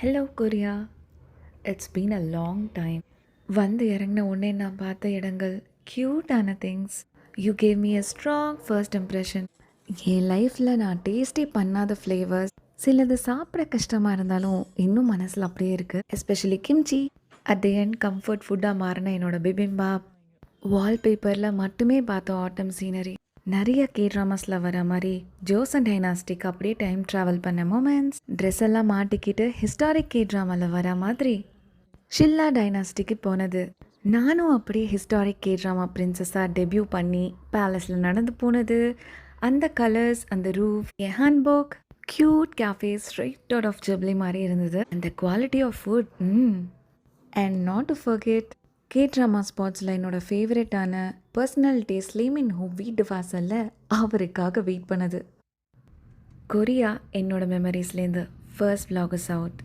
Hello Korea. It's been a long time. வந்து இறங்கின உடனே நான் பார்த்த இடங்கள், க்யூட்டான things. You gave me a strong first impression. என் லைஃப்பில் நான் டேஸ்டே பண்ணாத ஃப்ளேவர்ஸ், சிலது சாப்பிட கஷ்டமாக இருந்தாலும் இன்னும் மனசில் அப்படியே இருக்குது. Especially kimchi. At the end comfort ஃபுட்டாக மாறின என்னோட பிபிம்பாப். வால்பேப்பரில் மட்டுமே பார்த்த ஆட்டம் சீனரி. நிறைய கே ட்ராமாஸில் வர மாதிரி ஜோஸ் அண்ட் டைனாஸ்டிக் அப்படியே டைம் ட்ராவல் பண்ண மூமெண்ட்ஸ். ட்ரெஸ் எல்லாம் மாட்டிக்கிட்டு ஹிஸ்டாரிக் கே ட்ராமாவில் வர மாதிரி ஷில்லா டைனாஸ்டிக்கு போனது. நானும் அப்படியே ஹிஸ்டாரிக் கே ட்ராமா பிரின்சஸாக டெபியூ பண்ணி பேலஸில் நடந்து போனது. அந்த கலர்ஸ், அந்த ரூஃப், என் handbag, cute cafes straight out of Ghibli மாதிரி இருந்தது. அந்த quality of food. And not to forget K drama ஸ்பாட்ஸில் என்னோடய ஃபேவரட்டான பர்சனல் டேஸ்ட் லீமின் ஹூ வீட்டு வாசலில் அவருக்காக வெயிட் பண்ணது. கொரியா என்னோட மெமரிஸ்லேருந்து ஃபர்ஸ்ட் vlog is out.